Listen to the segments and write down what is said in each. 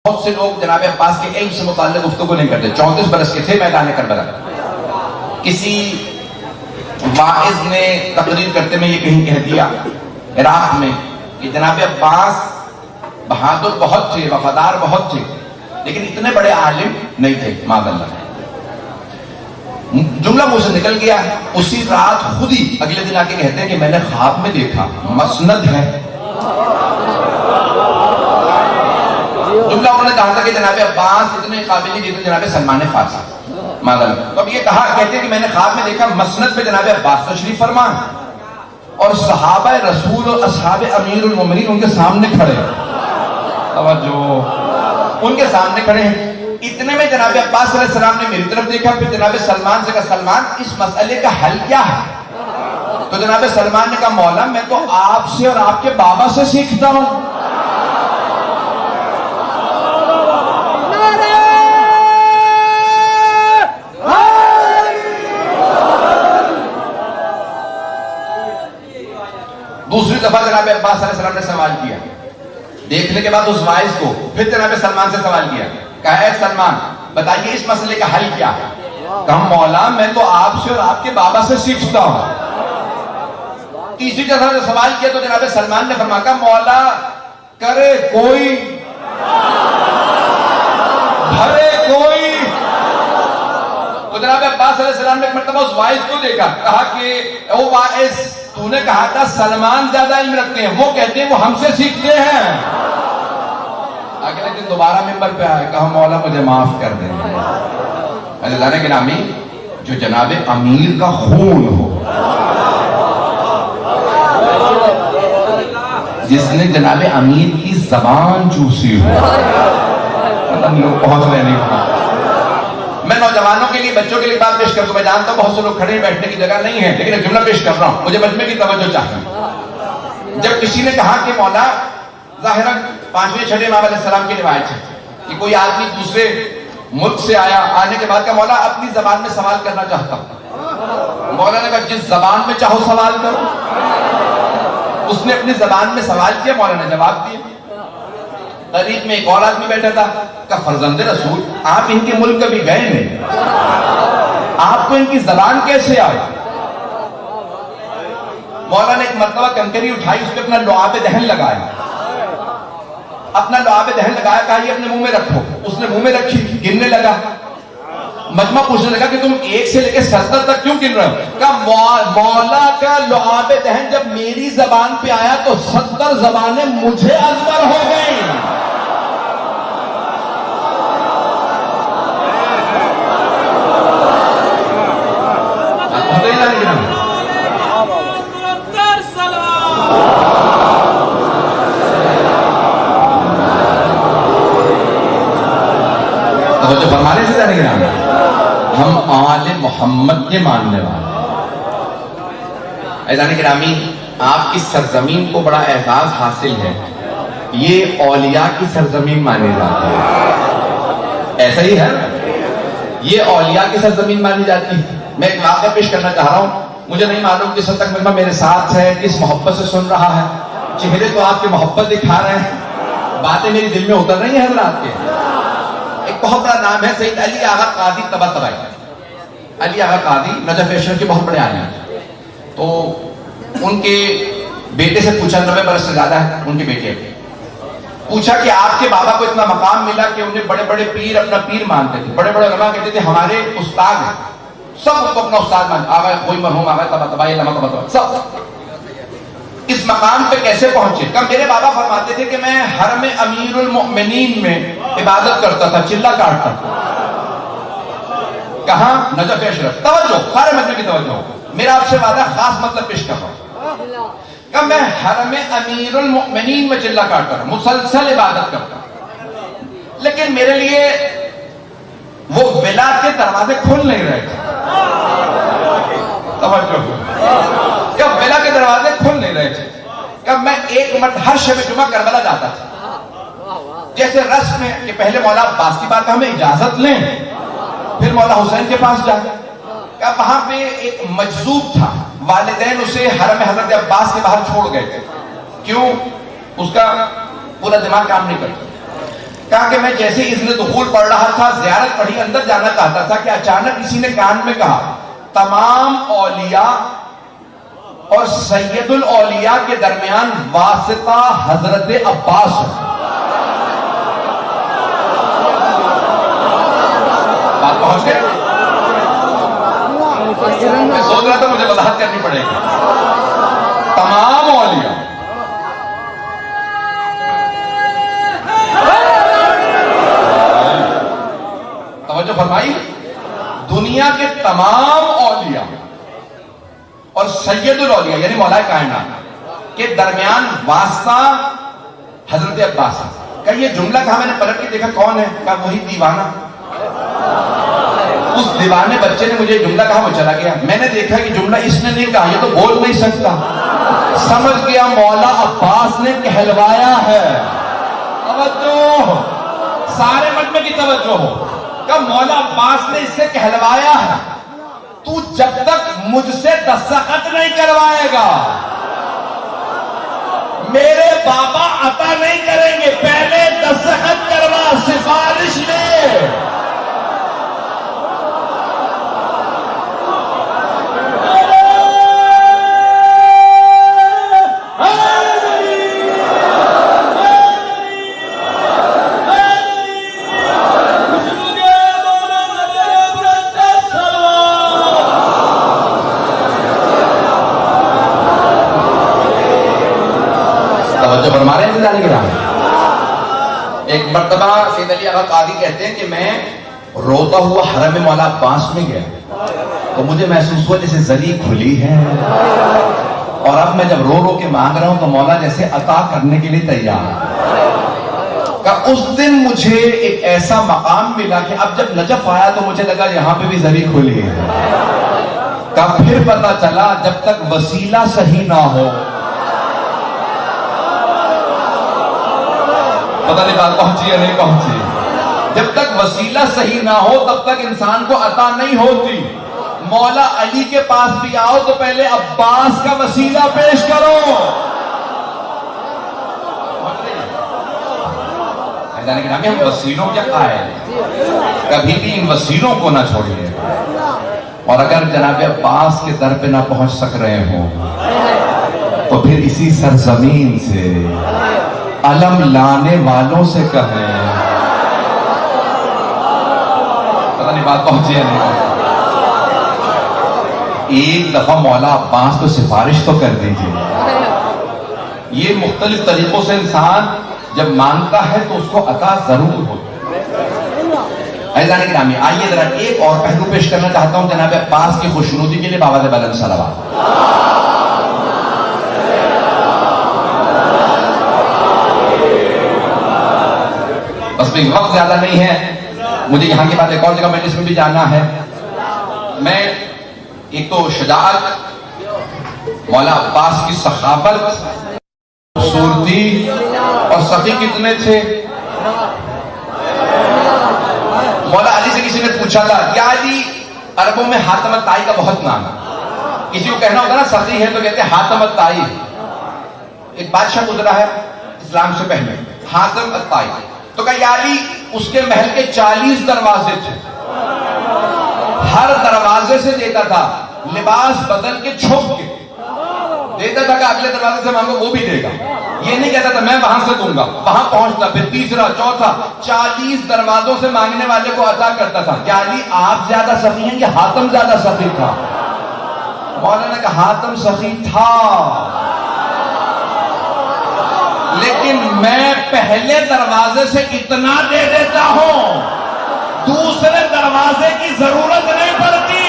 بہت سے لوگ جناب عباس کے علم سے متعلق گفتگو نہیں کرتے. 34 برس کے تھے میدان کربلا. کسی واعظ نے تقریر کرتے میں یہ کہیں کہہ دیا عراق میں کہ جناب عباس بہادر بہت تھے، وفادار بہت تھے، لیکن اتنے بڑے عالم نہیں تھے معاذ اللہ. جملہ منہ سے نکل گیا. اسی رات خود ہی اگلے دن آ کے کہتے ہیں کہ میں نے خواب میں دیکھا، مسند ہے. جملہ انہوں نے کہا تھا کہ جناب عباس اتنے قابل نہیں جتنے جناب سلمان فارسی معاذ اللہ. تو اب یہ کہا کہتے ہیں کہ میں نے خواب میں دیکھا مسند پہ جناب عباس تشریف فرما اور صحابہ رسول اور اصحاب امیر المومنین ان کے سامنے کھڑے. توجہ، ان کے سامنے کھڑے ہیں. اتنے میں جناب عباس علیہ السلام نے میری طرف دیکھا، پھر جناب سلمان سے کہا سلمان اس مسئلے کا حل کیا ہے؟ تو جناب سلمان نے کہا مولا میں تو آپ سے اور آپ کے بابا سے سیکھتا ہوں. دوسری دفعہ جناب عباس علیہ السلام نے سوال کیا. دیکھنے کے بعد اس واعظ کو پھر جناب سلمان سے سوال کیا. کہا اے سلمان بتائیے اس مسئلے کا حل کیا ہے؟ کہا مولا میں تو آپ سے اور آپ کے بابا سے سیکھتا ہوں. تیسری دفعہ جو سوال کیا تو جناب سلمان نے فرمایا کہا مولا کرے کوئی بھرے کوئی. تو جناب عباس علیہ السلام نے ایک مرتبہ اس واعظ کو دیکھا، کہا کہ او واعظ تو نے کہا تھا سلمان زیادہ علم رکھتے ہیں، وہ کہتے ہیں وہ ہم سے سیکھتے ہیں. اگلے دن دوبارہ ممبر پہ آئے، کہا مولا مجھے معاف کر دیں. اللہ کے نامی جو جناب امیر کا خون ہو، جس نے جناب امیر کی زبان چوسی ہو، مطلب لوگ پہنچ رہے نہیں وہاں. میں نوجوانوں کے لیے بچوں کے لیے بات پیش کر دوں. میں جانتا ہوں بہت سے لوگ کھڑے بیٹھنے کی جگہ نہیں ہے، لیکن ایک جملہ پیش کر رہا ہوں، مجھے بچنے کی توجہ چاہیے. جب کسی نے کہا کہ مولا ظاہراً 5ویں 6ویں امام علیہ السلام کی روایت ہے کہ کوئی آدمی دوسرے ملک سے آیا، آنے کے بعد کہا مولا اپنی زبان میں سوال کرنا چاہتا ہوں. مولا نے کہا جس زبان میں چاہو سوال کرو. اس نے اپنی زبان میں سوال کیا، مولا نے جواب دیا. قریب میں ایک اور آدمی بیٹھا تھا، کہا فرزند رسول آپ ان کے ملک کبھی گئے نہیں، آپ کو ان کی زبان کیسے آئی؟ مولا نے ایک مرتبہ کنکری اٹھائی، اس پہ اپنا لعاب دہن لگایا، کہا یہ اپنے منہ میں رکھو. اس نے منہ میں رکھی، گننے لگا. مجمع پوچھنے لگا کہ تم 1 سے لے کے 70 تک کیوں گن رہے ہو؟ کہا مولا کا لعاب دہن جب میری زبان پہ آیا تو 70 زبانیں مجھے ازبر ہو گئیں. تو فرمانے سے جانے گے ہم آل محمد کے ماننے والے. ایزان گرامی آپ کی سرزمین کو بڑا اعزاز حاصل ہے، یہ اولیاء کی سرزمین مانی جاتی ہے. ایسا ہی ہے، یہ اولیاء کی سرزمین مانی جاتی ہے. میں ایک واقعہ پیش کرنا چاہ رہا ہوں. مجھے نہیں معلوم کس حد تک مجمع میرے ساتھ ہے، کس محبت سے سن رہا ہے. چہرے تو آپ کی محبت دکھا رہے ہیں، باتیں میری دل میں اتر رہی ہیں حضرات کے. ایک بہت بڑا نام ہے سید علی آغا قاضی طباطبائی. علی آغا قاضی نجف ایشین کے بہت بڑے عالم ہیں. تو ان کے بیٹے سے پوچھا، 90 برس سے زیادہ ہے ان کے بیٹے، پوچھا کہ آپ کے بابا کو اتنا مقام ملا کہ انہیں بڑے بڑے پیر اپنا پیر مانتے تھے، بڑے بڑے علماء کہتے تھے ہمارے استاد ہیں، سب کو اپنا استاد مانتے. آغا کوئی مرحوم آغا طباطبائی، علامہ طباطبائی، سب اس مقام پہ کیسے پہنچے؟ کہ میرے بابا فرماتے تھے کہ میں حرم امیر المؤمنین میں عبادت کرتا تھا، چلا کاٹتا تھا. کہاں؟ Najaf Ashraf. توجہ، سارے مجمع کی توجہ. میرا آپ سے وعدہ خاص مطلب پیش کر رہا ہوں کہ میں حرم امیر المؤمنین میں چلا کاٹتا تھا، مسلسل عبادت کرتا. لیکن میرے لیے وہ ولایت کے دروازے کھل نہیں رہے تھے. توجہ، کہ ولایت کے دروازے کھل نہیں رہے تھے. کہ میں ایک مرتبہ ہر شب جمعہ کربلا جاتا تھا، جیسے رسم ہے کہ پہلے مولا عباس کی بات ہمیں اجازت لیں، پھر مولا حسین کے پاس جائیں. کہ وہاں پہ ایک مجذوب تھا، والدین اسے حرم حضرت عباس کے باہر چھوڑ گئے تھے. کیوں؟ اس کا پورا دماغ کام نہیں کرتا. کہا کہ میں جیسے اذن دخول پڑھ رہا تھا، زیارت پڑھی، اندر جانا چاہتا تھا کہ اچانک کسی نے کان میں کہا تمام اولیاء اور سید الاولیاء کے درمیان واسطہ حضرت عباس ہے۔ بات پہنچ گئے؟ میں سوچ رہا تھا مجھے وضاحت کرنی پڑے گی۔ تمام اولیاء توجہ فرمائی، دنیا کے تمام اولیاء اور سید الاولیاء یعنی مولا کائنات کے درمیان واسطہ حضرت عباس ہے۔ کہ یہ جملہ کہا، میں نے پلٹ کے دیکھا کون ہے؟ کہا وہی دیوانہ۔ اس دیوانے بچے نے مجھے جملہ کہا، وہ چلا گیا۔ میں نے دیکھا کہ جملہ اس نے نہیں کہا، یہ تو بول نہیں سکتا۔ سمجھ گیا مولا عباس نے کہلوایا ہے۔ توجہ، سارے مجمع کی توجہ ہو کہ مولا عباس نے اس سے کہلوایا ہے تو جب تک مجھ سے دستخط نہیں کروائے گا میرے بابا عطا نہیں کریں گے، پہلے دستخط کروا، سفارش لے۔ ایک مرتبہ سید علی آقا قاضی کہتے ہیں کہ میں روتا ہوا حرم مولا عباس میں گیا تو مجھے محسوس ہوا جیسے زری کھلی ہے، اور اب میں جب رو رو کے مانگ رہا ہوں تو مولا جیسے عطا کرنے کے لیے تیار ہے۔ کہ اس دن مجھے ایک ایسا مقام ملا کہ اب جب نجف آیا تو مجھے لگا یہاں پہ بھی زری کھلی ہے۔ کہ پھر پتا چلا جب تک وسیلہ صحیح نہ ہو، پتہ نہیں بات پہنچی یا نہیں پہنچی، جب تک وسیلہ صحیح نہ ہو تب تک انسان کو عطا نہیں ہوتی۔ مولا علی کے پاس بھی آؤ تو پہلے عباس کا وسیلہ پیش کرو۔ ہم وسیلوں کیا قائل، کبھی بھی ان وسیلوں کو نہ چھوڑیے، اور اگر جناب عباس کے در پہ نہ پہنچ سک رہے ہوں تو پھر اسی سرزمین سے علم لانے والوں سے کہیں۔ پتہ نہیں بات پہنچی ہے نہیں؟ ایک دفعہ مولا عباس کو سفارش تو کر دیجیے۔ یہ مختلف طریقوں سے انسان جب مانگتا ہے تو اس کو عطا ضرور ہوتی ہے۔ عزیزان گرامی، آئیے ذرا ایک اور پہلو پیش کرنا چاہتا ہوں جناب عباس کی خوشنودی کے لیے باوجہ بلند صلوات۔ بس بھی وقت زیادہ نہیں ہے، مجھے یہاں کے بعد ایک اور جگہ مجلس میں بھی جانا ہے۔ میں ایک تو شجاعت، مولا عباس کی سخاوت، خوبصورتی، اور سخی کتنے تھے۔ مولا علی سے کسی نے پوچھا تھا، یا علی، عربوں میں حاتم الطائی کا بہت نام ہے، کسی کو کہنا ہوگا نا سخی ہے تو کہتے ہیں حاتم الطائی۔ ایک بادشاہ گزرا ہے اسلام سے پہلے، حاتم الطائی، تو کہا یا علی اس کے محل کے 40 دروازے تھے، ہر دروازے سے دیتا تھا، لباس بدل کے چھپ کے دیتا تھا کہ اگلے دروازے سے مانگو وہ بھی دے گا، یہ نہیں کہتا تھا میں وہاں سے دوں گا، وہاں پہنچتا، پھر تیسرا چوتھا 40 دروازوں سے مانگنے والے کو عطا کرتا تھا۔ یا علی آپ زیادہ سخی ہیں کہ حاتم زیادہ سخی تھا؟ مولانا نے کہا حاتم سخی تھا، لیکن میں پہلے دروازے سے اتنا دے دیتا ہوں دوسرے دروازے کی ضرورت نہیں پڑتی۔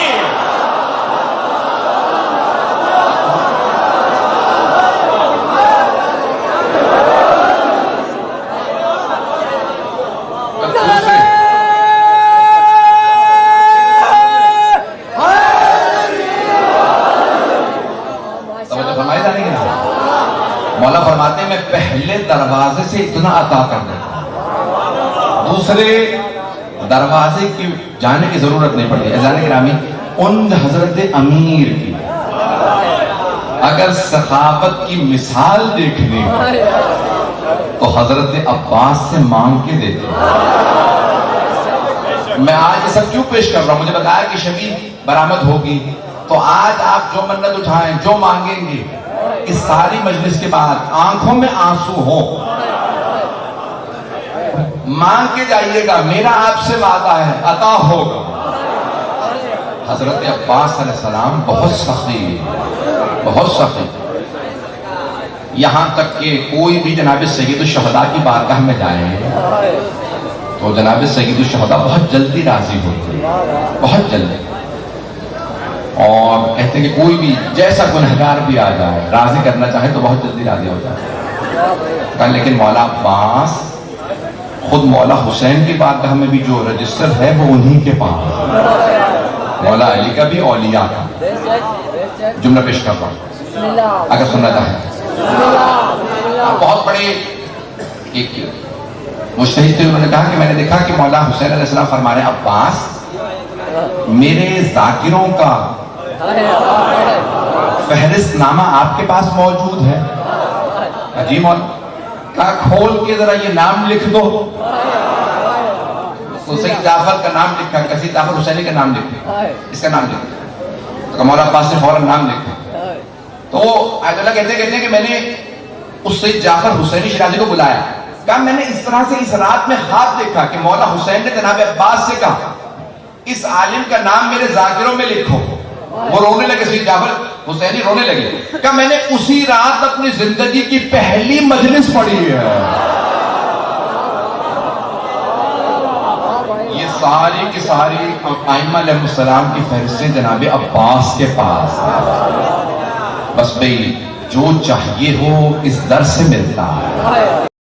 مولا فرماتے ہیں میں پہلے دروازے سے اتنا عطا کر دیتا ہوں، دوسرے دروازے کی جانے کی ضرورت نہیں پڑتی۔ عزیزان گرامی، ان حضرت امیر کی اگر سخاوت کی مثال دیکھنی ہو تو حضرت عباس سے مانگ کے دیتے ہیں۔ میں آج یہ سب کیوں پیش کر رہا ہوں؟ مجھے بتایا کہ شبیہ برآمد ہوگی، تو آج آپ جو منت اٹھائیں، جو مانگیں گے، اس ساری مجلس کے بعد آنکھوں میں آنسو ہو، مانگ کے جائیے گا، میرا آپ سے وعدہ ہے عطا ہوگا۔ حضرت عباس علیہ السلام بہت سخی، بہت سخی، یہاں تک کہ کوئی بھی جناب سید الشہداء کی بارگاہ میں جائیں تو جناب سید الشہداء بہت جلدی راضی ہوتے ہیں، بہت جلدی، اور کہتے ہیں کہ کوئی بھی جیسا گنہگار بھی آ جائے راضی کرنا چاہے تو بہت جلدی راضی ہو جائے۔ لیکن مولا عباس خود مولا حسین کی بارگاہ میں بھی جو رجسٹر ہے وہ انہی کے پاس، مولا علی کا بھی اولیاء کا۔ جملہ پیش کر رہا ہوں اگر سننا چاہیں۔ بہت بڑے ایک مجتہد تھے، انہوں نے کہا کہ میں نے دیکھا کہ مولا حسین علیہ السلام فرما رہے ہیں عباس میرے ذاکروں کا فہرست نامہ آپ کے پاس موجود ہے؟ عجیب مولا، کہا کھول کے ذرا یہ نام لکھ دو۔ تو سید جعفر کا نام لکھا، سید جعفر حسینی کا نام لکھا، اس کا نام لکھا، تو مولا عباس نے فوراً نام لکھا۔ تو آیت اللہ کہتے ہیں کہ میں نے اس سید جعفر حسینی شیرازی کو بلایا، کہا میں نے اس طرح سے اس رات میں خواب دیکھا کہ مولا حسین نے جناب عباس سے کہا اس عالم کا نام میرے ذاکروں میں لکھو۔ وہ رونے لگے، سید جعفر حسینی رونے لگے، کہا میں نے اسی رات اپنی زندگی کی پہلی مجلس پڑھی ہے۔ یہ ساری کی ساری ائمہ علیہ السلام کی فہرستیں جناب عباس کے پاس، بس بھئی جو چاہیے ہو اس در سے ملتا ہے۔